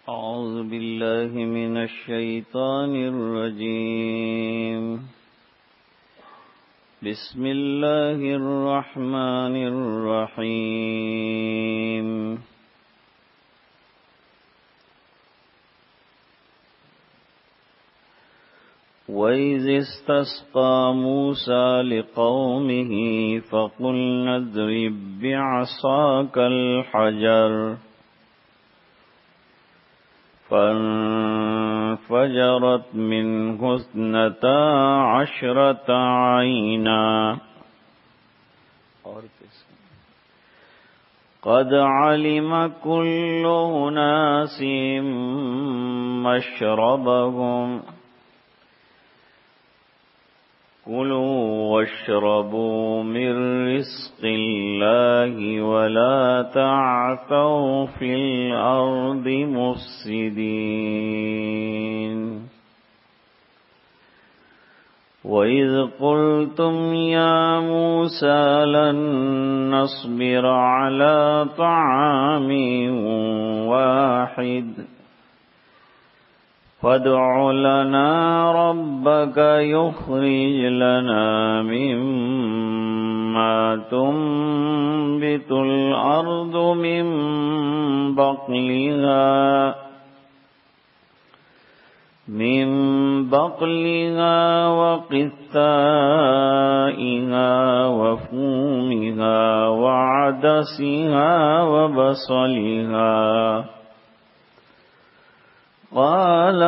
أعوذ بالله من الشيطان الرجيم. بسم الله الرحمن الرحيم. وَإِذِ اسْتَسْقَى مُوسَى لِقَوْمِهِ فَقُلْنَا اضْرِب بِّعَصَاكَ الْحَجَرَ فانفجرت منه 12 عينا قد علم كل أناس مشربهم كلوا واشربوا من رزق الله ولا تعثوا في الأرض مفسدين. وإذ قلتم يا موسى لن نصبر على طعام واحد فادع لنا ربك يخرج لنا مما تنبت الأرض من بقلها وقثائها وفومها وعدسها وبصلها قال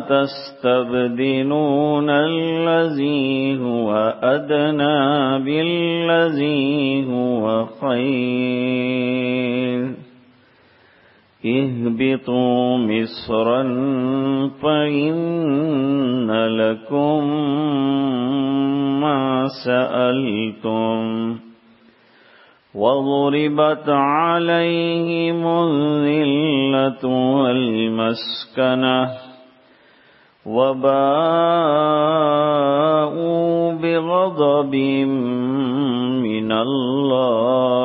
تستبدلون الذي هو أدنى بالذي هو خير اهبطوا مصرا فإن لكم ما سألتم وضربت عليهم الذلة والمسكنة وباءوا بغضب من الله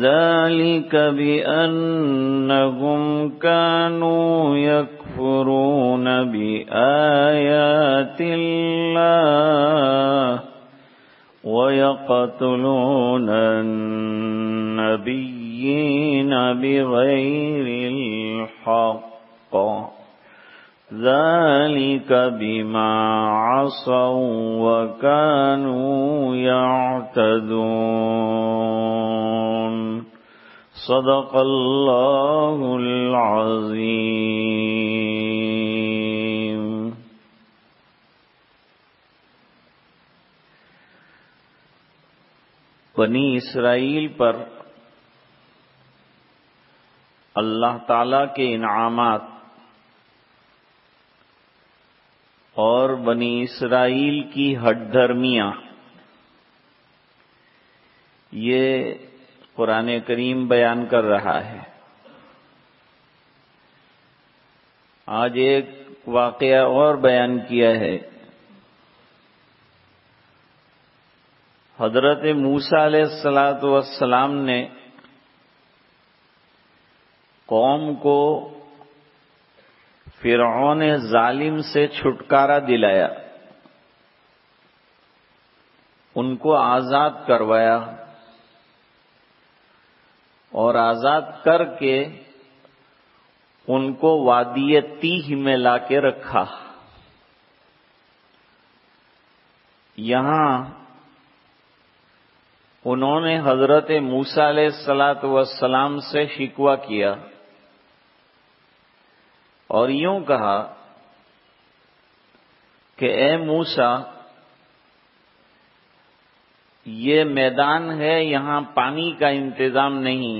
ذلك بأنهم كانوا يكفرون بآيات الله ويقتلون النبيين بغير الحق ذلك بما عصوا وكانوا يعتدون. صدق الله العظيم. بنی اسرائیل پر اللہ تعالی کے انعامات اور بنی اسرائیل کی ہٹ دھرمیاں، یہ قرآن کریم بیان کر رہا ہے. آج ایک واقعہ اور بیان کیا ہے. حضرت موسیٰ علیہ السلام نے قوم کو فرعون ظالم سے چھٹکارا دلایا، ان کو آزاد کروایا اور آزاد کر کے ان کو وادی تیہ میں لا کے رکھا. یہاں انہوں نے حضرت موسیٰ علیہ السلام سے شکوہ کیا اور یوں کہا کہ اے موسیٰ، یہ میدان ہے، یہاں پانی کا انتظام نہیں،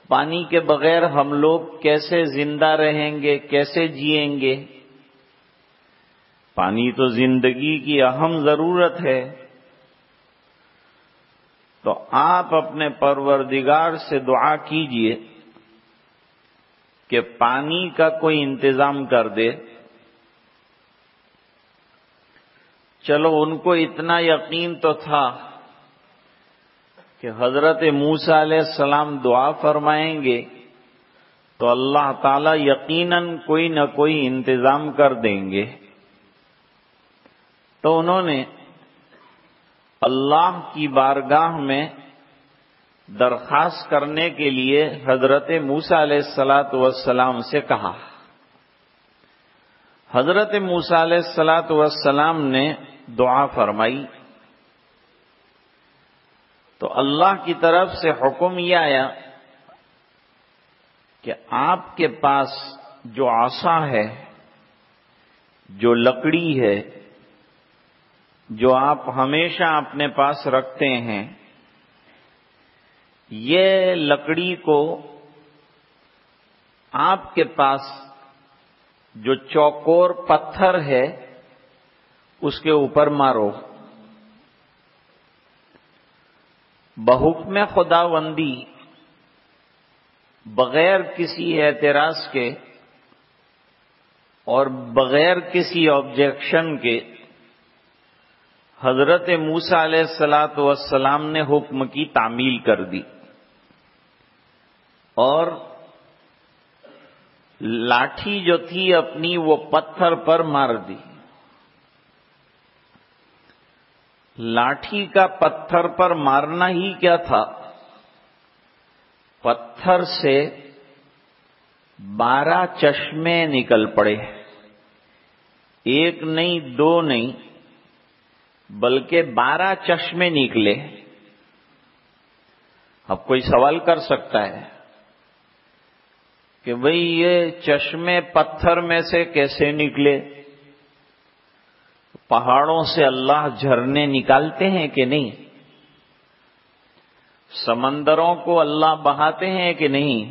پانی کے بغیر ہم لوگ کیسے زندہ رہیں گے، کیسے جئیں گے؟ پانی تو زندگی کی اہم ضرورت ہے. تو آپ اپنے پروردگار سے دعا کیجئے کہ پانی کا کوئی انتظام کر دے. چلو ان کو اتنا یقین تو تھا کہ حضرت موسیٰ علیہ السلام دعا فرمائیں گے تو اللہ تعالیٰ یقیناً کوئی نہ کوئی انتظام کر دیں گے. تو انہوں نے اللہ کی بارگاہ میں درخواست کرنے کے لیے حضرت موسیٰ علیہ السلام سے کہا. حضرت موسیٰ علیہ السلام نے دعا فرمائی تو اللہ کی طرف سے حکم یہ آیا کہ آپ کے پاس جو عصا ہے، جو لکڑی ہے، جو آپ ہمیشہ اپنے پاس رکھتے ہیں، یہ لکڑی کو آپ کے پاس جو چوکور پتھر ہے اس کے اوپر مارو. بحکم خداوندی بغیر کسی اعتراض کے اور بغیر کسی آبجیکشن کے حضرت موسیٰ علیہ السلام نے حکم کی تعمیل کر دی اور لاٹھی جو تھی اپنی وہ پتھر پر مار دی. لاٹھی کا پتھر پر مارنا ہی کیا تھا، پتھر سے 12 چشمے نکل پڑے. ایک نہیں، دو نہیں، بلکہ 12 چشمے نکلے. اب کوئی سوال کر سکتا ہے کہ بھئی یہ چشمے پتھر میں سے کیسے نکلے؟ پہاڑوں سے اللہ جھرنے نکالتے ہیں کہ نہیں؟ سمندروں کو اللہ بہاتے ہیں کہ نہیں؟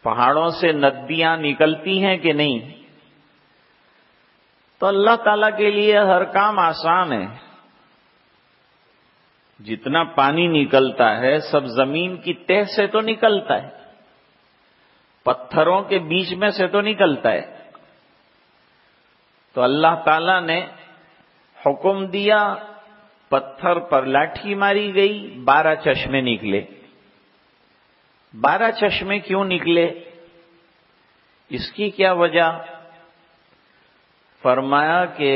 پہاڑوں سے ندیاں نکلتی ہیں کہ نہیں؟ تو اللہ تعالیٰ کے لیے ہر کام آسان ہے. جتنا پانی نکلتا ہے سب زمین کی تہ سے تو نکلتا ہے، پتھروں کے بیچ میں سے تو نکلتا ہے. تو اللہ تعالیٰ نے حکم دیا، پتھر پر لاٹھی ماری گئی، 12 چشمے نکلے. 12 چشمے کیوں نکلے؟ اس کی کیا وجہ؟ فرمایا کہ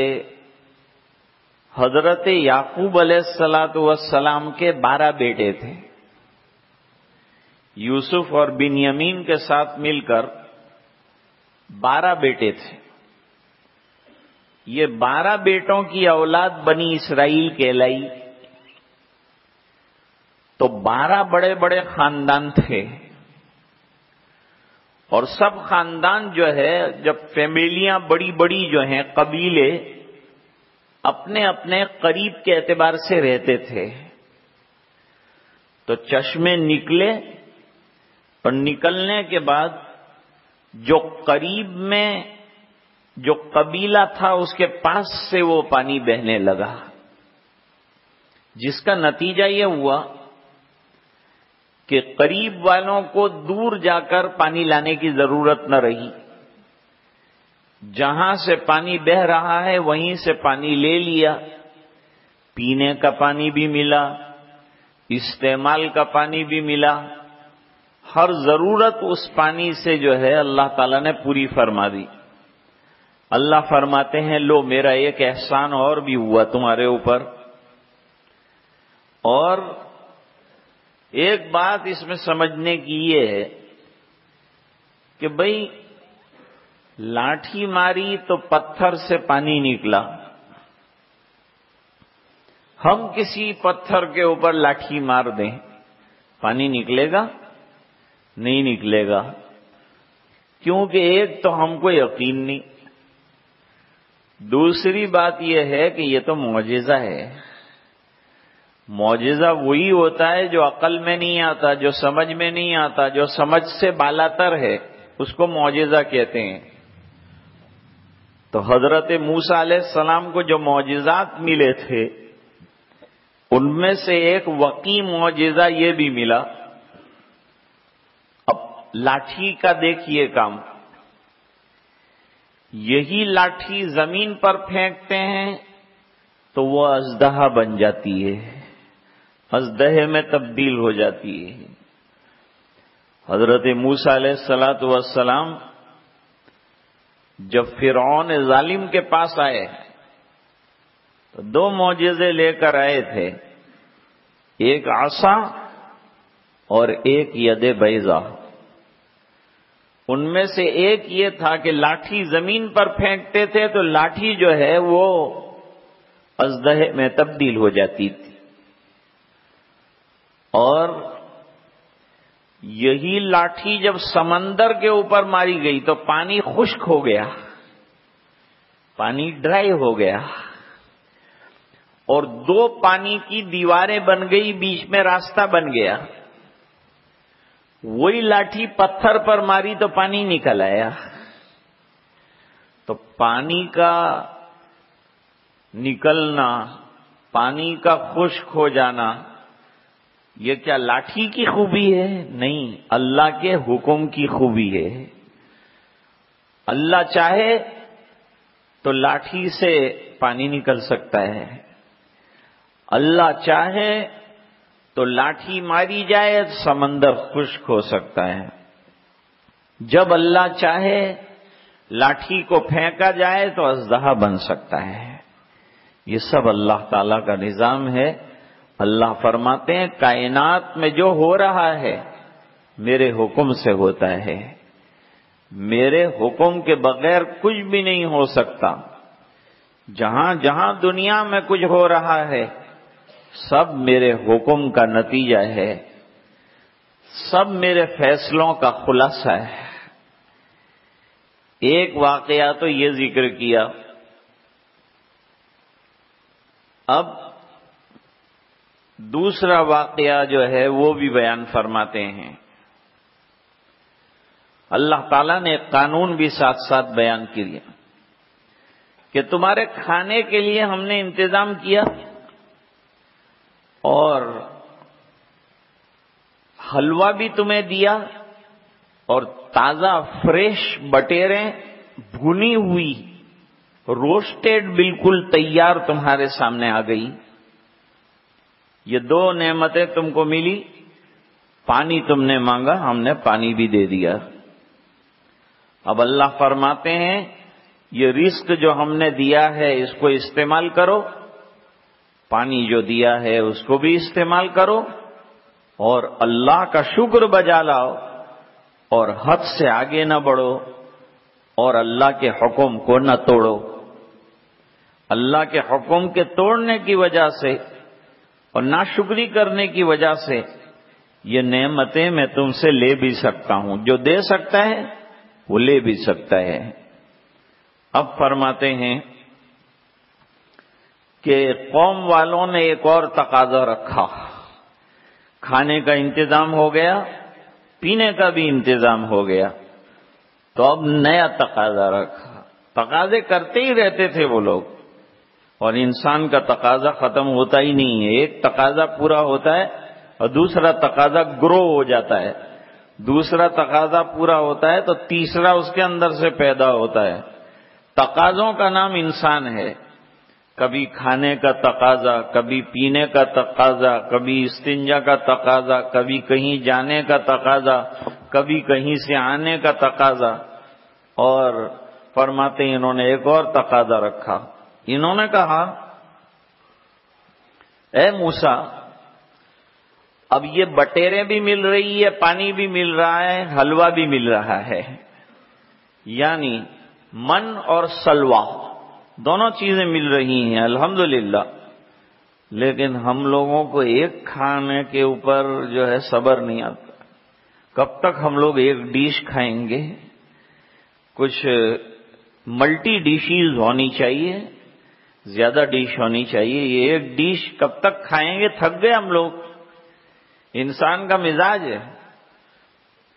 حضرت یعقوب علیہ السلام کے 12 بیٹے تھے. یوسف اور بنیامین کے ساتھ مل کر 12 بیٹے تھے. یہ 12 بیٹوں کی اولاد بنی اسرائیل کہلائی. تو 12 بڑے بڑے خاندان تھے اور سب خاندان جو ہے، جب فیملیاں بڑی بڑی جو ہیں، قبیلے اپنے اپنے قریب کے اعتبار سے رہتے تھے. تو چشمے نکلے اور نکلنے کے بعد جو قریب میں جو قبیلہ تھا اس کے پاس سے وہ پانی بہنے لگا، جس کا نتیجہ یہ ہوا کہ قریب والوں کو دور جا کر پانی لانے کی ضرورت نہ رہی. جہاں سے پانی بہہ رہا ہے وہیں سے پانی لے لیا. پینے کا پانی بھی ملا، استعمال کا پانی بھی ملا. ہر ضرورت اس پانی سے جو ہے اللہ تعالیٰ نے پوری فرما دی. اللہ فرماتے ہیں لو میرا ایک احسان اور بھی ہوا تمہارے اوپر. اور ایک بات اس میں سمجھنے کی یہ ہے کہ بھئی لاٹھی ماری تو پتھر سے پانی نکلا. ہم کسی پتھر کے اوپر لاٹھی مار دیں، پانی نکلے گا؟ نہیں نکلے گا. کیونکہ ایک تو ہم کو یقین نہیں، دوسری بات یہ ہے کہ یہ تو معجزہ ہے. معجزہ وہی ہوتا ہے جو عقل میں نہیں آتا، جو سمجھ میں نہیں آتا، جو سمجھ سے بالاتر ہے، اس کو معجزہ کہتے ہیں. تو حضرت موسیٰ علیہ السلام کو جو معجزات ملے تھے ان میں سے ایک وقی معجزہ یہ بھی ملا. اب لاٹھی کا دیکھیے کام، یہی لاٹھی زمین پر پھینکتے ہیں تو وہ اژدہا بن جاتی ہے. ازدہے میں تبدیل ہو جاتی ہے۔ حضرت موسیٰ علیہ الصلوۃ والسلام جب فرعون ظالم کے پاس آئے تو 2 معجزے لے کر آئے تھے، ایک عصا اور ایک ید بیضا۔ ان میں سے ایک یہ تھا کہ لاٹھی زمین پر پھینکتے تھے تو لاٹھی جو ہے وہ ازدہے میں تبدیل ہو جاتی تھی، اور یہی لاٹھی جب سمندر کے اوپر ماری گئی تو پانی خشک ہو گیا، پانی ڈرائی ہو گیا، اور 2 پانی کی دیواریں بن گئی، بیچ میں راستہ بن گیا۔ وہی لاٹھی پتھر پر ماری تو پانی نکل آیا۔ تو پانی کا نکلنا، پانی کا خشک ہو جانا، یہ کیا لاٹھی کی خوبی ہے؟ نہیں، اللہ کے حکم کی خوبی ہے۔ اللہ چاہے تو لاٹھی سے پانی نکل سکتا ہے، اللہ چاہے تو لاٹھی ماری جائے سمندر خشک ہو سکتا ہے، جب اللہ چاہے لاٹھی کو پھینکا جائے تو اژدہا بن سکتا ہے۔ یہ سب اللہ تعالی کا نظام ہے۔ اللہ فرماتے ہیں کائنات میں جو ہو رہا ہے میرے حکم سے ہوتا ہے، میرے حکم کے بغیر کچھ بھی نہیں ہو سکتا۔ جہاں جہاں دنیا میں کچھ ہو رہا ہے سب میرے حکم کا نتیجہ ہے، سب میرے فیصلوں کا خلاصہ ہے۔ ایک واقعہ تو یہ ذکر کیا، اب دوسرا واقعہ جو ہے وہ بھی بیان فرماتے ہیں۔ اللہ تعالیٰ نے ایک قانون بھی ساتھ ساتھ بیان کیا کہ تمہارے کھانے کے لیے ہم نے انتظام کیا، اور حلوہ بھی تمہیں دیا، اور تازہ فریش بٹیریں بھنی ہوئی روسٹیڈ بالکل تیار تمہارے سامنے آ گئی۔ یہ 2 نعمتیں تم کو ملی، پانی تم نے مانگا ہم نے پانی بھی دے دیا۔ اب اللہ فرماتے ہیں یہ رزق جو ہم نے دیا ہے اس کو استعمال کرو، پانی جو دیا ہے اس کو بھی استعمال کرو، اور اللہ کا شکر بجا لاؤ، اور حد سے آگے نہ بڑھو، اور اللہ کے حکم کو نہ توڑو۔ اللہ کے حکم کے توڑنے کی وجہ سے اور ناشکری کرنے کی وجہ سے یہ نعمتیں میں تم سے لے بھی سکتا ہوں، جو دے سکتا ہے وہ لے بھی سکتا ہے۔ اب فرماتے ہیں کہ قوم والوں نے ایک اور تقاضا رکھا، کھانے کا انتظام ہو گیا، پینے کا بھی انتظام ہو گیا، تو اب نیا تقاضا رکھا۔ تقاضے کرتے ہی رہتے تھے وہ لوگ، اور انسان کا تقاضا ختم ہوتا ہی نہیں ہے۔ ایک تقاضا پورا ہوتا ہے اور دوسرا تقاضا گرو ہو جاتا ہے، دوسرا تقاضا پورا ہوتا ہے تو تیسرا اس کے اندر سے پیدا ہوتا ہے۔ تقاضوں کا نام انسان ہے، کبھی کھانے کا تقاضا، کبھی پینے کا تقاضا، کبھی استنجا کا تقاضا، کبھی کہیں جانے کا تقاضا، کبھی کہیں سے آنے کا تقاضا۔ اور فرماتے ہیں انہوں نے ایک اور تقاضا رکھا، انہوں نے کہا اے موسیٰ اب یہ بٹیریں بھی مل رہی ہے، پانی بھی مل رہا ہے، حلوہ بھی مل رہا ہے، یعنی من اور سلوہ دونوں چیزیں مل رہی ہیں الحمدللہ، لیکن ہم لوگوں کو ایک کھانے کے اوپر جو ہے صبر نہیں آتا۔ کب تک ہم لوگ ایک ڈش کھائیں گے؟ کچھ ملٹی ڈشز ہونی چاہیے، زیادہ ڈش ہونی چاہیے۔ یہ ایک ڈش کب تک کھائیں گے؟ تھک گئے ہم لوگ۔ انسان کا مزاج ہے،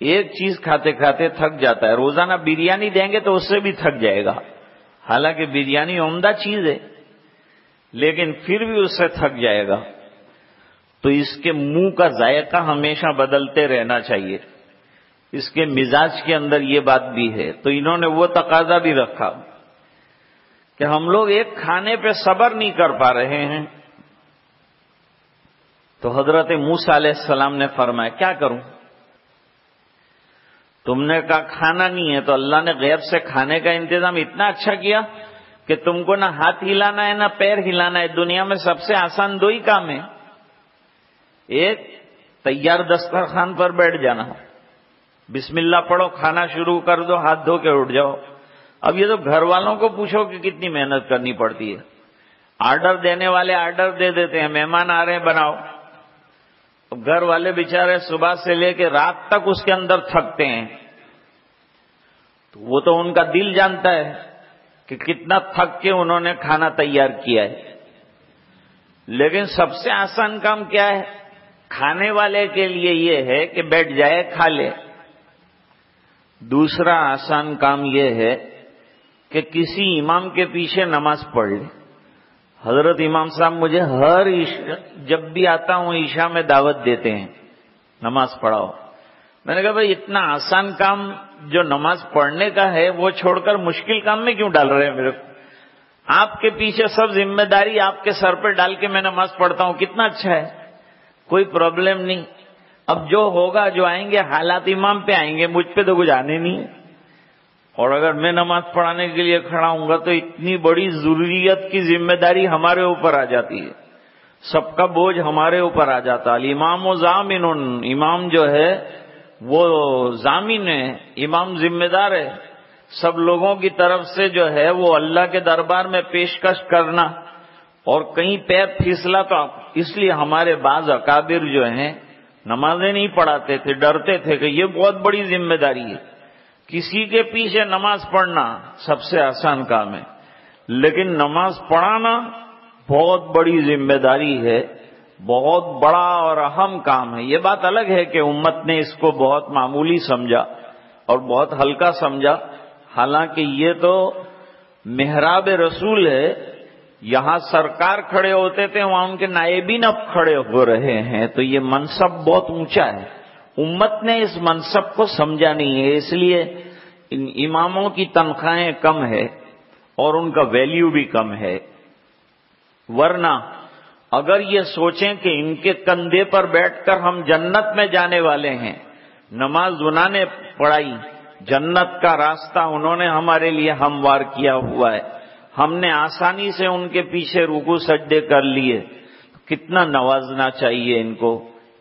ایک چیز کھاتے کھاتے تھک جاتا ہے۔ روزانہ بریانی دیں گے تو اس سے بھی تھک جائے گا، حالانکہ بریانی عمدہ چیز ہے، لیکن پھر بھی اس سے تھک جائے گا۔ تو اس کے منہ کا ذائقہ ہمیشہ بدلتے رہنا چاہیے، اس کے مزاج کے اندر یہ بات بھی ہے۔ تو انہوں نے وہ تقاضا بھی رکھا کہ ہم لوگ ایک کھانے پہ صبر نہیں کر پا رہے ہیں، تو حضرت موسیٰ علیہ السلام نے فرمایا کیا کروں؟ تم نے کہا کھانا نہیں ہے، تو اللہ نے غیب سے کھانے کا انتظام اتنا اچھا کیا کہ تم کو نہ ہاتھ ہلانا ہے نہ پیر ہلانا ہے۔ دنیا میں سب سے آسان دو ہی کام ہے، ایک تیار دسترخوان پر بیٹھ جانا، بسم اللہ پڑھو، کھانا شروع کر دو، ہاتھ دھو کے اٹھ جاؤ۔ اب یہ تو گھر والوں کو پوچھو کہ کتنی محنت کرنی پڑتی ہے۔ آرڈر دینے والے آرڈر دے دیتے ہیں، مہمان آ رہے ہیں بناؤ، گھر والے بیچارے صبح سے لے کے رات تک اس کے اندر تھکتے ہیں۔ تو وہ تو ان کا دل جانتا ہے کہ کتنا تھک کے انہوں نے کھانا تیار کیا ہے۔ لیکن سب سے آسان کام کیا ہے؟ کھانے والے کے لیے یہ ہے کہ بیٹھ جائے کھا لے۔ دوسرا آسان کام یہ ہے کہ کسی امام کے پیچھے نماز پڑھ لے۔ حضرت امام صاحب مجھے ہر جب بھی آتا ہوں عشاء میں دعوت دیتے ہیں نماز پڑھاؤ۔ میں نے کہا بھائی اتنا آسان کام جو نماز پڑھنے کا ہے وہ چھوڑ کر مشکل کام میں کیوں ڈال رہے ہیں میرے کو؟ آپ کے پیچھے سب ذمہ داری آپ کے سر پہ ڈال کے میں نماز پڑھتا ہوں، کتنا اچھا ہے، کوئی پرابلم نہیں۔ اب جو ہوگا، جو آئیں گے حالات امام پہ آئیں گے، مجھ پہ تو کچھ آنے نہیں۔ اور اگر میں نماز پڑھانے کے لیے کھڑا ہوں گا تو اتنی بڑی ضروریت کی ذمہ داری ہمارے اوپر آ جاتی ہے، سب کا بوجھ ہمارے اوپر آ جاتا ہے۔ الامام و ضامن، امام جو ہے وہ ضامن ہے، امام ذمہ دار ہے، سب لوگوں کی طرف سے جو ہے وہ اللہ کے دربار میں پیشکش کرنا۔ اور کہیں پیر پھسلا تو اس لیے ہمارے بعض اکابر جو ہیں نمازیں نہیں پڑھاتے تھے، ڈرتے تھے کہ یہ بہت بڑی ذمہ داری ہے۔ کسی کے پیچھے نماز پڑھنا سب سے آسان کام ہے، لیکن نماز پڑھانا بہت بڑی ذمہ داری ہے، بہت بڑا اور اہم کام ہے۔ یہ بات الگ ہے کہ امت نے اس کو بہت معمولی سمجھا اور بہت ہلکا سمجھا، حالانکہ یہ تو محراب رسول ہے، یہاں سرکار کھڑے ہوتے تھے، وہاں ان کے نائبین اب کھڑے ہو رہے ہیں، تو یہ منصب بہت اونچا ہے۔ امت نے اس منصب کو سمجھا نہیں ہے، اس لیے ان اماموں کی تنخواہیں کم ہے اور ان کا ویلیو بھی کم ہے۔ ورنہ اگر یہ سوچیں کہ ان کے کندھے پر بیٹھ کر ہم جنت میں جانے والے ہیں، نماز انہوں نے پڑھائی، جنت کا راستہ انہوں نے ہمارے لیے ہموار کیا ہوا ہے، ہم نے آسانی سے ان کے پیچھے رکوع سجدے کر لیے، کتنا نوازنا چاہیے ان کو،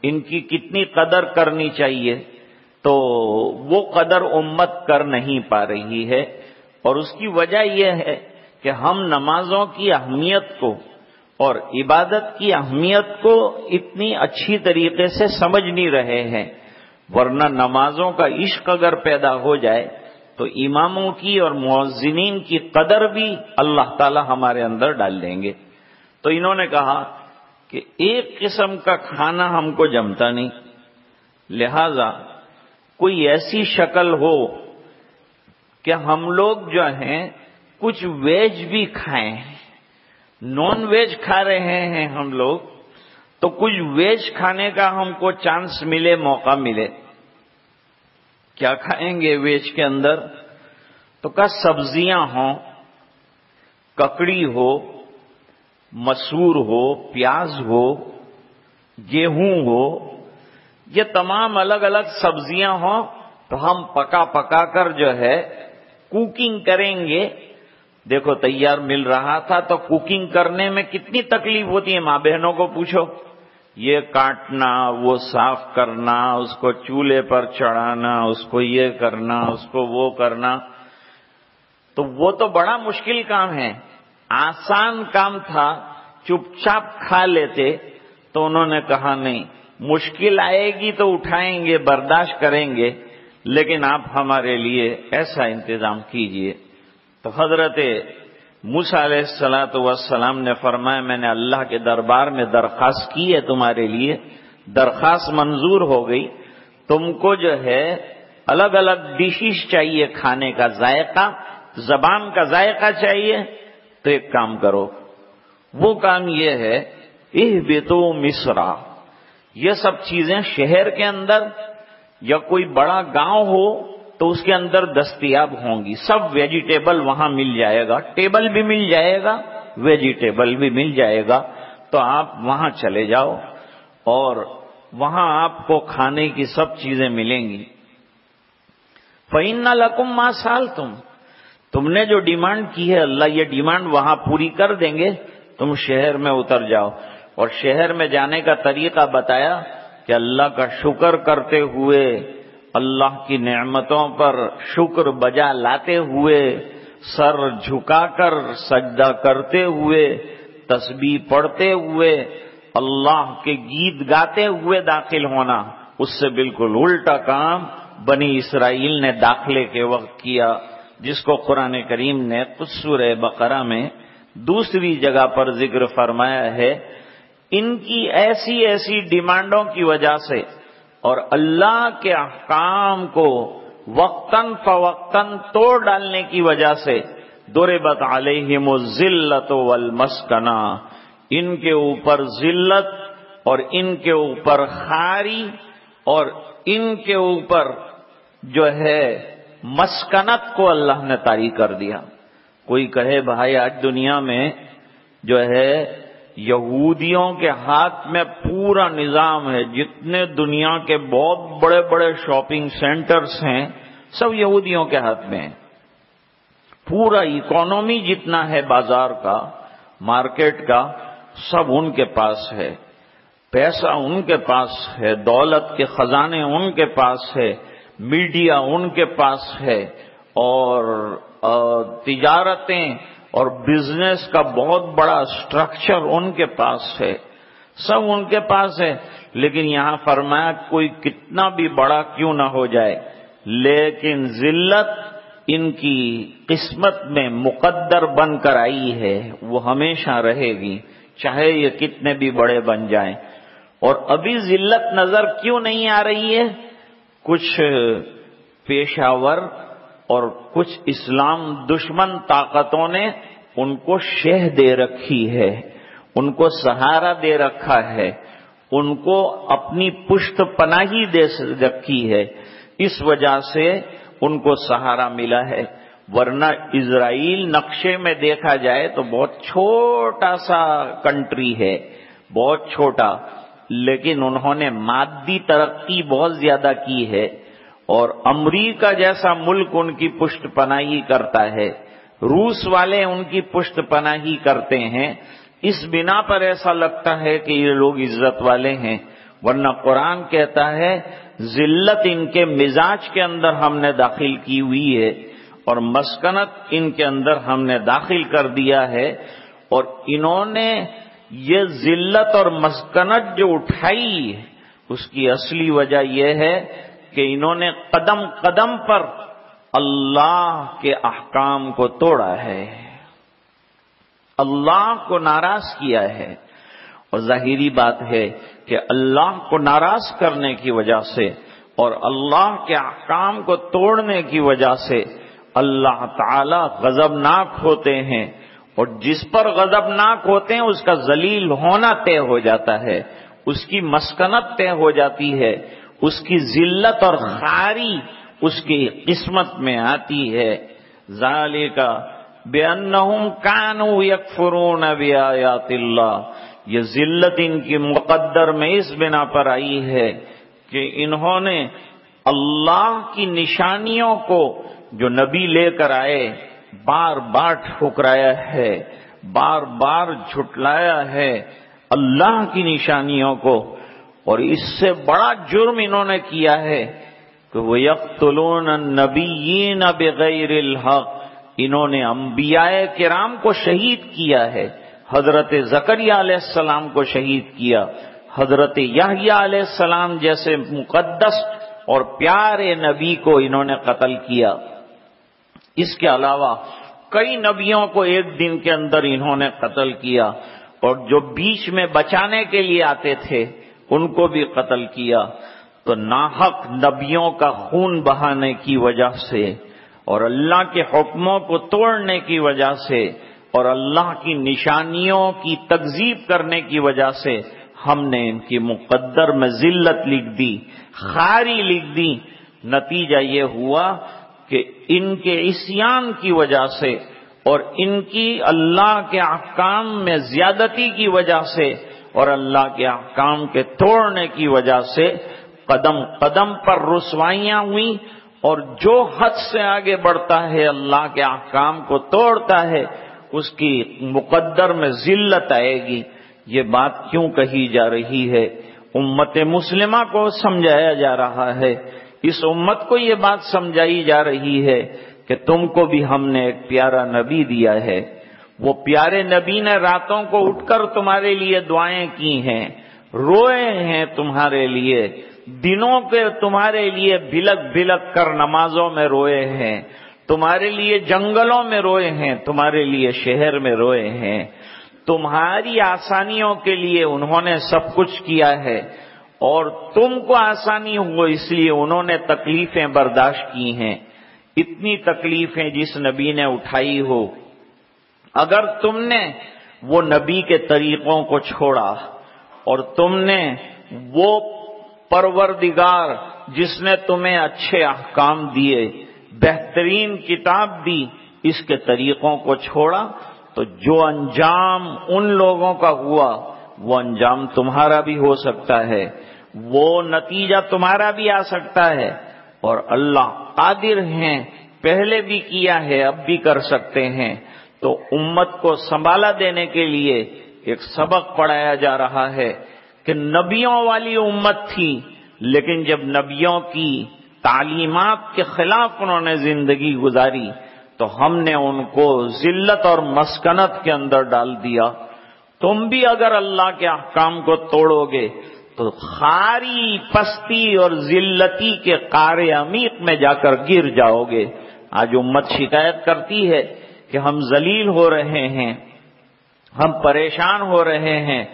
ان کی کتنی قدر کرنی چاہیے۔ تو وہ قدر امت کر نہیں پا رہی ہے، اور اس کی وجہ یہ ہے کہ ہم نمازوں کی اہمیت کو اور عبادت کی اہمیت کو اتنی اچھی طریقے سے سمجھ نہیں رہے ہیں۔ ورنہ نمازوں کا عشق اگر پیدا ہو جائے تو اماموں کی اور مؤذنین کی قدر بھی اللہ تعالی ہمارے اندر ڈال دیں گے۔ تو انہوں نے کہا کہ ایک قسم کا کھانا ہم کو جمتا نہیں، لہذا کوئی ایسی شکل ہو کہ ہم لوگ جو ہیں کچھ ویج بھی کھائیں، نان ویج کھا رہے ہیں ہم لوگ، تو کچھ ویج کھانے کا ہم کو چانس ملے، موقع ملے۔ کیا کھائیں گے ویج کے اندر؟ تو کہا سبزیاں ہوں، ککڑی ہو، مسور ہو، پیاز ہو، گیہوں ہو، یہ تمام الگ الگ سبزیاں ہوں، تو ہم پکا پکا کر جو ہے کوکنگ کریں گے۔ دیکھو تیار مل رہا تھا تو کوکنگ کرنے میں کتنی تکلیف ہوتی ہے، ماں بہنوں کو پوچھو، یہ کاٹنا، وہ صاف کرنا، اس کو چولہے پر چڑھانا، اس کو یہ کرنا، اس کو وہ کرنا، تو وہ تو بڑا مشکل کام ہے۔ آسان کام تھا، چپ چاپ کھا لیتے۔ تو انہوں نے کہا نہیں، مشکل آئے گی تو اٹھائیں گے، برداشت کریں گے، لیکن آپ ہمارے لیے ایسا انتظام کیجئے۔ تو حضرت موسیٰ علیہ السلام نے فرمایا میں نے اللہ کے دربار میں درخواست کی ہے تمہارے لیے، درخواست منظور ہو گئی، تم کو جو ہے الگ الگ ڈشز چاہیے، کھانے کا ذائقہ، زبان کا ذائقہ چاہیے، تو ایک کام کرو، وہ کام یہ ہے اہبطوا مصر، یہ سب چیزیں شہر کے اندر یا کوئی بڑا گاؤں ہو تو اس کے اندر دستیاب ہوں گی، سب ویجیٹیبل وہاں مل جائے گا، ٹیبل بھی مل جائے گا، ویجیٹیبل بھی مل جائے گا، تو آپ وہاں چلے جاؤ اور وہاں آپ کو کھانے کی سب چیزیں ملیں گی۔ فَإِنَّ لَكُمْ مَا سَأَلْتُمْ، تم نے جو ڈیمانڈ کی ہے اللہ یہ ڈیمانڈ وہاں پوری کر دیں گے، تم شہر میں اتر جاؤ۔ اور شہر میں جانے کا طریقہ بتایا کہ اللہ کا شکر کرتے ہوئے، اللہ کی نعمتوں پر شکر بجا لاتے ہوئے، سر جھکا کر سجدہ کرتے ہوئے، تسبیح پڑھتے ہوئے، اللہ کے گیت گاتے ہوئے داخل ہونا۔ اس سے بالکل الٹا کام بنی اسرائیل نے داخلے کے وقت کیا، جس کو قرآن کریم نے سورہ بقرہ میں دوسری جگہ پر ذکر فرمایا ہے۔ ان کی ایسی ایسی ڈیمانڈوں کی وجہ سے اور اللہ کے احکام کو وقتاً فوقتاً توڑ ڈالنے کی وجہ سے ضربت علیہم الذلۃ والمسکنہ، ان کے اوپر ذلت اور ان کے اوپر خواری اور ان کے اوپر جو ہے مسکنت کو اللہ نے طاری کر دیا۔ کوئی کہے بھائی آج دنیا میں جو ہے یہودیوں کے ہاتھ میں پورا نظام ہے، جتنے دنیا کے بہت بڑے بڑے شاپنگ سینٹرز ہیں سب یہودیوں کے ہاتھ میں ہیں، پورا اکانومی جتنا ہے بازار کا، مارکیٹ کا، سب ان کے پاس ہے، پیسہ ان کے پاس ہے، دولت کے خزانے ان کے پاس ہے، میڈیا ان کے پاس ہے، اور تجارتیں اور بزنس کا بہت بڑا سٹرکچر ان کے پاس ہے، سب ان کے پاس ہے۔ لیکن یہاں فرمایا کوئی کتنا بھی بڑا کیوں نہ ہو جائے، لیکن ذلت ان کی قسمت میں مقدر بن کر آئی ہے، وہ ہمیشہ رہے گی، چاہے یہ کتنے بھی بڑے بن جائیں۔ اور ابھی ذلت نظر کیوں نہیں آ رہی ہے؟ کچھ پیشاور اور کچھ اسلام دشمن طاقتوں نے ان کو شہ دے رکھی ہے، ان کو سہارا دے رکھا ہے، ان کو اپنی پشت پناہی دے رکھی ہے، اس وجہ سے ان کو سہارا ملا ہے۔ ورنہ اسرائیل نقشے میں دیکھا جائے تو بہت چھوٹا سا کنٹری ہے، بہت چھوٹا، لیکن انہوں نے مادی ترقی بہت زیادہ کی ہے، اور امریکہ جیسا ملک ان کی پشت پناہی کرتا ہے، روس والے ان کی پشت پناہی کرتے ہیں، اس بنا پر ایسا لگتا ہے کہ یہ لوگ عزت والے ہیں، ورنہ قرآن کہتا ہے ذلت ان کے مزاج کے اندر ہم نے داخل کی ہوئی ہے، اور مسکنت ان کے اندر ہم نے داخل کر دیا ہے، اور انہوں نے یہ ذلت اور مسکنت جو اٹھائی اس کی اصلی وجہ یہ ہے کہ انہوں نے قدم قدم پر اللہ کے احکام کو توڑا ہے، اللہ کو ناراض کیا ہے۔ اور ظاہری بات ہے کہ اللہ کو ناراض کرنے کی وجہ سے اور اللہ کے احکام کو توڑنے کی وجہ سے اللہ تعالی غضبناک ہوتے ہیں، اور جس پر غضبناک ہوتے ہیں اس کا ذلیل ہونا طے ہو جاتا ہے، اس کی مسکنت طے ہو جاتی ہے، اس کی ذلت اور خواری اس کی قسمت میں آتی ہے۔ ذالک بأنہم کانوا یکفرون بآیات اللہ، یہ ذلت ان کی مقدر میں اس بنا پر آئی ہے کہ انہوں نے اللہ کی نشانیوں کو جو نبی لے کر آئے بار بار ٹھکرایا ہے، بار بار جھٹلایا ہے اللہ کی نشانیوں کو، اور اس سے بڑا جرم انہوں نے کیا ہے کہ وہ یقتلون النبیین بغیر الحق، انہوں نے انبیاء کرام کو شہید کیا ہے، حضرت زکریا علیہ السلام کو شہید کیا، حضرت یحییٰ علیہ السلام جیسے مقدس اور پیارے نبی کو انہوں نے قتل کیا۔ اس کے علاوہ کئی نبیوں کو ایک دن کے اندر انہوں نے قتل کیا، اور جو بیچ میں بچانے کے لیے آتے تھے ان کو بھی قتل کیا۔ تو ناحق نبیوں کا خون بہانے کی وجہ سے اور اللہ کے حکموں کو توڑنے کی وجہ سے اور اللہ کی نشانیوں کی تکذیب کرنے کی وجہ سے ہم نے ان کی مقدر میں ذلت لکھ دی، خواری لکھ دی۔ نتیجہ یہ ہوا کہ ان کے عصیان کی وجہ سے اور ان کی اللہ کے احکام میں زیادتی کی وجہ سے اور اللہ کے احکام کے توڑنے کی وجہ سے قدم قدم پر رسوائیاں ہوئیں، اور جو حد سے آگے بڑھتا ہے اللہ کے احکام کو توڑتا ہے اس کی مقدر میں ذلت آئے گی۔ یہ بات کیوں کہی جا رہی ہے؟ امت مسلمہ کو سمجھایا جا رہا ہے، اس امت کو یہ بات سمجھائی جا رہی ہے کہ تم کو بھی ہم نے ایک پیارا نبی دیا ہے، وہ پیارے نبی نے راتوں کو اٹھ کر تمہارے لیے دعائیں کی ہیں، روئے ہیں تمہارے لیے، دنوں کے تمہارے لیے بلک بلک کر نمازوں میں روئے ہیں، تمہارے لیے جنگلوں میں روئے ہیں، تمہارے لیے شہر میں روئے ہیں، تمہاری آسانیوں کے لیے انہوں نے سب کچھ کیا ہے، اور تم کو آسانی ہو اس لیے انہوں نے تکلیفیں برداشت کی ہیں۔ اتنی تکلیفیں جس نبی نے اٹھائی ہو، اگر تم نے وہ نبی کے طریقوں کو چھوڑا اور تم نے وہ پروردگار جس نے تمہیں اچھے احکام دیے، بہترین کتاب دی، اس کے طریقوں کو چھوڑا تو جو انجام ان لوگوں کا ہوا وہ انجام تمہارا بھی ہو سکتا ہے، وہ نتیجہ تمہارا بھی آ سکتا ہے۔ اور اللہ قادر ہیں، پہلے بھی کیا ہے، اب بھی کر سکتے ہیں۔ تو امت کو سنبھالا دینے کے لیے ایک سبق پڑھایا جا رہا ہے کہ نبیوں والی امت تھی، لیکن جب نبیوں کی تعلیمات کے خلاف انہوں نے زندگی گزاری تو ہم نے ان کو ذلت اور مسکنت کے اندر ڈال دیا۔ تم بھی اگر اللہ کے احکام کو توڑو گے تو خاری پستی اور ذلتی کے قعر عمیق میں جا کر گر جاؤ گے۔ آج امت شکایت کرتی ہے کہ ہم ذلیل ہو رہے ہیں، ہم پریشان ہو رہے ہیں،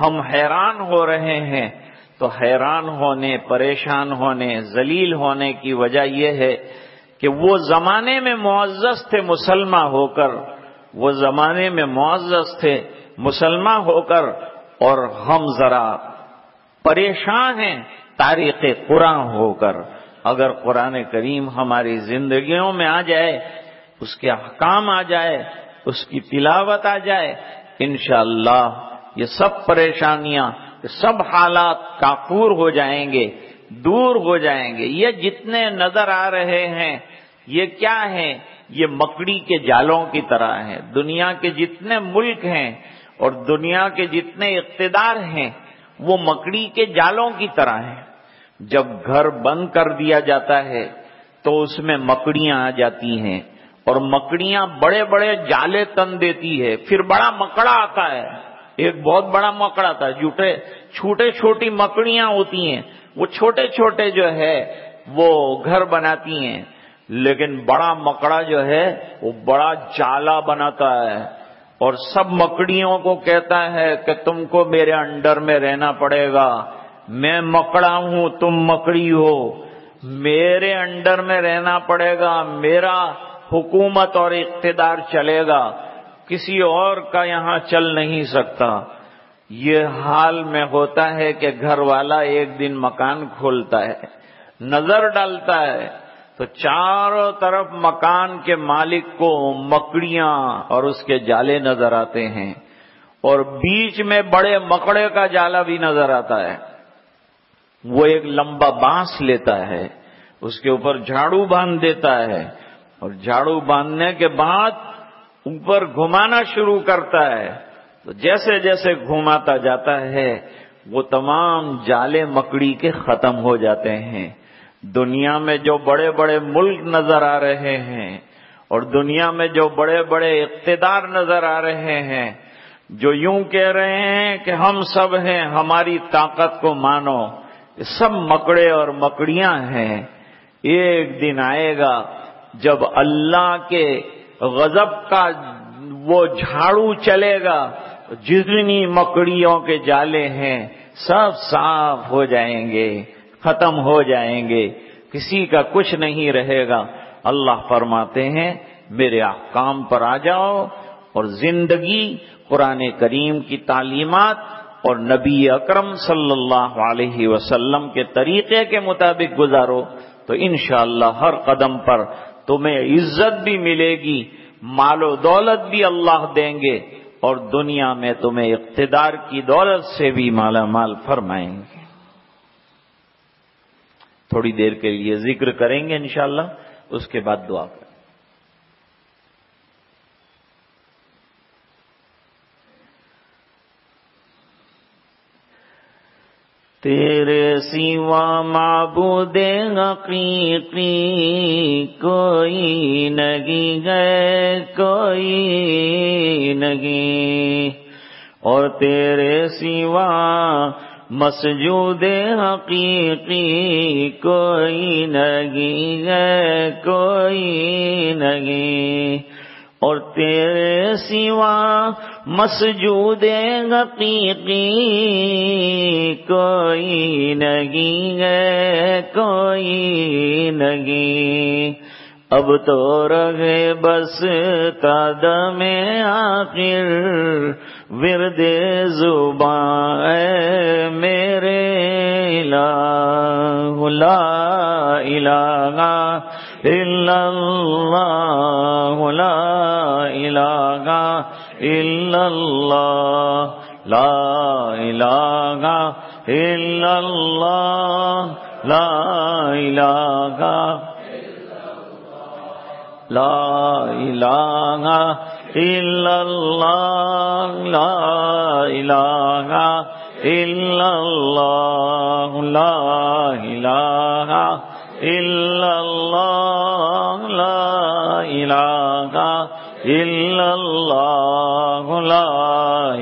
ہم حیران ہو رہے ہیں۔ تو حیران ہونے، پریشان ہونے، ذلیل ہونے کی وجہ یہ ہے کہ وہ زمانے میں معزز تھے مسلمان ہو کر، وہ زمانے میں معزز تھے مسلمان ہو کر، اور ہم ذرا پریشان ہیں تاریخ قرآن ہو کر۔ اگر قرآن کریم ہماری زندگیوں میں آ جائے، اس کے احکام آ جائے، اس کی تلاوت آ جائے، انشاءاللہ یہ سب پریشانیاں، یہ سب حالات کافور ہو جائیں گے، دور ہو جائیں گے۔ یہ جتنے نظر آ رہے ہیں یہ کیا ہیں؟ یہ مکڑی کے جالوں کی طرح ہیں۔ دنیا کے جتنے ملک ہیں اور دنیا کے جتنے اقتدار ہیں وہ مکڑی کے جالوں کی طرح ہیں۔ جب گھر بند کر دیا جاتا ہے تو اس میں مکڑیاں آ جاتی ہیں، اور مکڑیاں بڑے بڑے جالے تن دیتی ہے، پھر بڑا مکڑا آتا ہے، ایک بہت بڑا مکڑا آتا ہے، چھوٹے چھوٹی مکڑیاں ہوتی ہیں، وہ چھوٹے چھوٹے جو ہے وہ گھر بناتی ہیں، لیکن بڑا مکڑا جو ہے وہ بڑا جالا بناتا ہے، اور سب مکڑیوں کو کہتا ہے کہ تم کو میرے انڈر میں رہنا پڑے گا، میں مکڑا ہوں تم مکڑی ہو، میرے انڈر میں رہنا پڑے گا، میرا حکومت اور اقتدار چلے گا، کسی اور کا یہاں چل نہیں سکتا۔ یہ حال میں ہوتا ہے کہ گھر والا ایک دن مکان کھولتا ہے، نظر ڈالتا ہے تو چاروں طرف مکان کے مالک کو مکڑیاں اور اس کے جالے نظر آتے ہیں، اور بیچ میں بڑے مکڑے کا جالا بھی نظر آتا ہے۔ وہ ایک لمبا بانس لیتا ہے، اس کے اوپر جھاڑو باندھ دیتا ہے، اور جھاڑو باندھنے کے بعد اوپر گھمانا شروع کرتا ہے، تو جیسے جیسے گھماتا جاتا ہے وہ تمام جالے مکڑی کے ختم ہو جاتے ہیں۔ دنیا میں جو بڑے بڑے ملک نظر آ رہے ہیں اور دنیا میں جو بڑے بڑے اقتدار نظر آ رہے ہیں، جو یوں کہہ رہے ہیں کہ ہم سب ہیں، ہماری طاقت کو مانو، یہ سب مکڑے اور مکڑیاں ہیں۔ ایک دن آئے گا جب اللہ کے غضب کا وہ جھاڑو چلے گا، جتنی مکڑیوں کے جالے ہیں سب صاف ہو جائیں گے، ختم ہو جائیں گے، کسی کا کچھ نہیں رہے گا۔ اللہ فرماتے ہیں میرے احکام پر آ جاؤ اور زندگی قرآن کریم کی تعلیمات اور نبی اکرم صلی اللہ علیہ وسلم کے طریقے کے مطابق گزارو، تو انشاءاللہ ہر قدم پر تمہیں عزت بھی ملے گی، مال و دولت بھی اللہ دیں گے، اور دنیا میں تمہیں اقتدار کی دولت سے بھی مالا مال فرمائیں گے۔ تھوڑی دیر کے لیے ذکر کریں گے انشاءاللہ، اس کے بعد دعا کریں۔ تیرے سوا معبود حقیقی کوئی نہیں ہے، کوئی نہیں، اور تیرے سوا مسجود حقیقی کوئی نہیں ہے، کوئی نہیں، اور تیرے سوا مسجود حقیقی کوئی نہیں ہے، کوئی نہیں۔ اب تو رہے بس قدم آخر ورد زباں اے میرے الہ، لا الہ الا اللہ، لا الہ الا اللہ، لا الہ الا اللہ، لا الہ، لا الہ الا اللہ، لا الہ الا اللہ، لا الہ الا اللہ، لا الہ الا اللہ، لا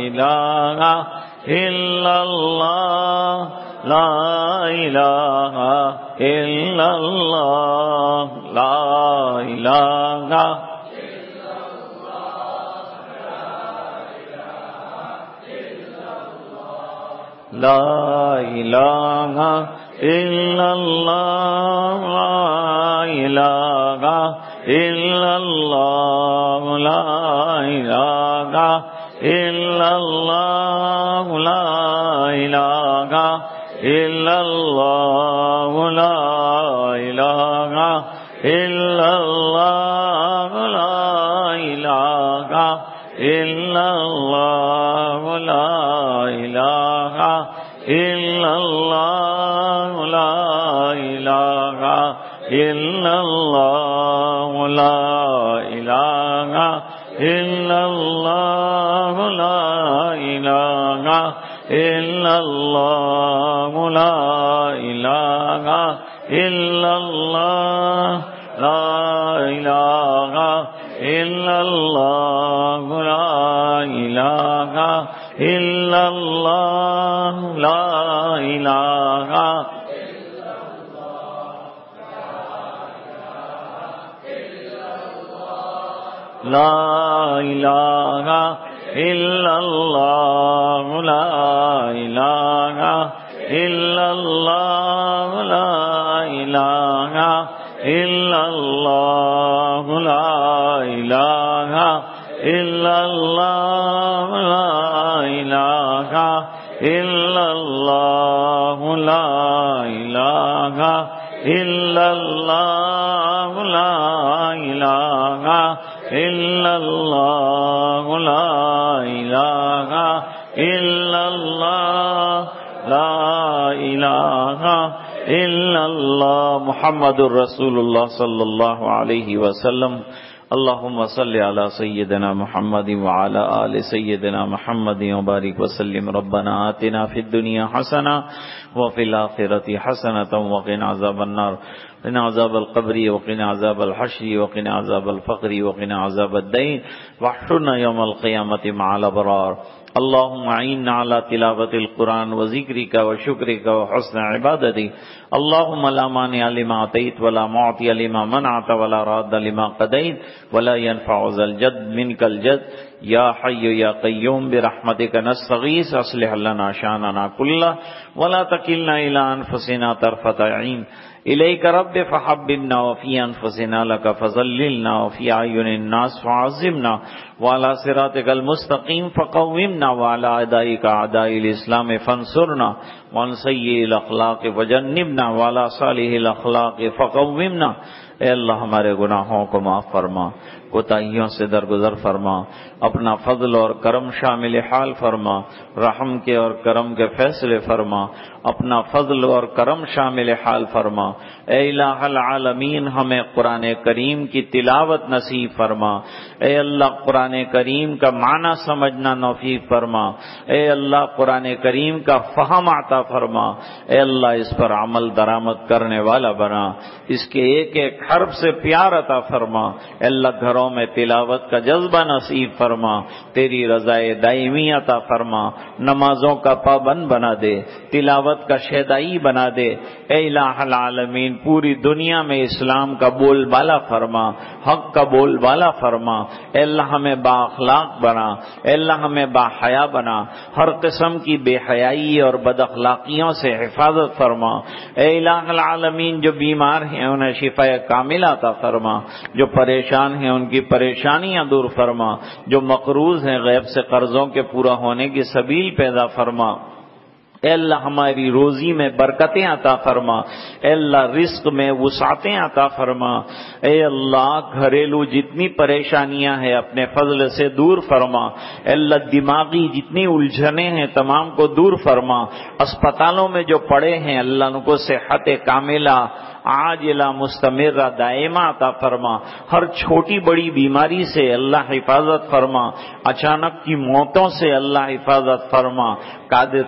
الہ الا اللہ، لا الہ الا اللہ، لا الہ لا الہ الا اللہ، لا الہ الا اللہ، لا الہ الا اللہ، لا الہ الا اللہ، لا الہ الا اللہ، لا الہ الا اللہ، لا الہ الا اللہ، لا الہ الا اللہ، لا الہ الا اللہ، لا الہ الا اللہ، لا الہ الا اللہ، لا الہ الا اللہ، لا الہ الا اللہ، لا الہ لا الہ الا اللہ، لا الہ الا اللہ، لا الہ الا اللہ، لا الہ الا اللہ، لا الہ الا اللہ، لا الہ الا اللہ، لا الہ الا اللہ، لا الہ الا اللہ، لا الہ الا اللہ، محمد الرسول اللہ صلی اللہ علیہ وسلم۔ اللہم صلی علی سیدنا محمد وعلی آل سیدنا محمد وبارک وسلم۔ ربنا آتنا فی الدنیا حسنہ وفی الآخرۃ حسنۃ وقنا عذاب النار، وقنا عذاب القبر، وقنا عذاب الحشر، وقنا عذاب الفقر، وقنا عذاب الدین، واحشرنا یوم القیامۃ مع الابرار۔ اللهم اعنا على تلاوة القرآن وذكرك وشكرك وحسن عبادتك، اللهم لا مانع لما أعطيت ولا معطي لما منعت ولا راد لما قضيت ولا ينفع ذا الجد منك الجد، يا حي يا قيوم برحمتك نستغيث، أصلح لنا شأننا كله ولا تكلنا إلى أنفسنا طرفة عين، إليك رب فحببنا وفي أنفسنا لك فذللنا وفي أعين الناس فعظمنا، وعلى صراطك المستقيم فقومنا، وعلى أعدائك أعداء الإسلام فانصرنا، وعن سیئ الاخلاق وجنبنا وعلی صالح الاخلاق فقومنا۔ اے اللہ ہمارے گناہوں کو معاف فرما، کوتاہیوں سے درگزر فرما، اپنا فضل اور کرم شامل حال فرما، رحم کے اور کرم کے فیصلے فرما، اپنا فضل اور کرم شامل حال فرما۔ اے الہ العالمین ہمیں قرآن کریم کی تلاوت نصیب فرما، اے اللہ قرآن کریم کا معنی سمجھنا نصیب فرما، اے اللہ قرآن کریم کا فہم عطا فرما، اے اللہ اس پر عمل درآمد کرنے والا بنا، اس کے ایک ایک حرف سے پیار عطا فرما، اے اللہ گھروں میں تلاوت کا جذبہ نصیب فرما، تیری رضائے دائمی عطا فرما، نمازوں کا پابند بنا دے، تلاوت کا شیدائی بنا دے، اے الہ العالمین پوری دنیا میں اسلام کا بول بالا فرما، حق کا بول بالا فرما، اے اللہ ہمیں با اخلاق بنا، اے اللہ ہمیں با حیا بنا، ہر قسم کی بے حیائی اور بد اخلاقیوں سے حفاظت فرما، اے الہ العالمین جو بیمار ہیں انہیں شفا کامل عطا فرما، جو پریشان ہیں ان کی پریشانیاں دور فرما، جو مقروض ہیں غیب سے قرضوں کے پورا ہونے کی سبیل پیدا فرما، اے اللہ ہماری روزی میں برکتیں عطا فرما، اے اللہ رزق میں وسعتیں عطا فرما، اے اللہ گھریلو جتنی پریشانیاں ہیں اپنے فضل سے دور فرما، اے اللہ دماغی جتنی الجھنیں ہیں تمام کو دور فرما، اسپتالوں میں جو پڑے ہیں اللہ ان کو صحت کاملہ عاجلہ مستمرہ دائمہ عطا فرما، ہر چھوٹی بڑی بیماری سے اللہ حفاظت فرما، اچانک کی موتوں سے اللہ حفاظت فرما،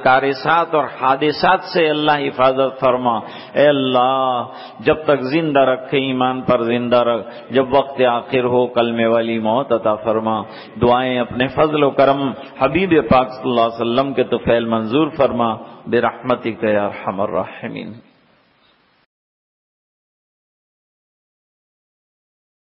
کارثات اور حادثات سے اللہ حفاظت فرما، اے اللہ جب تک زندہ رکھے ایمان پر زندہ رکھ، جب وقت آخر ہو کلمے والی موت عطا فرما، دعائیں اپنے فضل و کرم حبیب پاک صلی اللہ علیہ وسلم کے طفیل منظور فرما، برحمتک یا ارحم الراحمین۔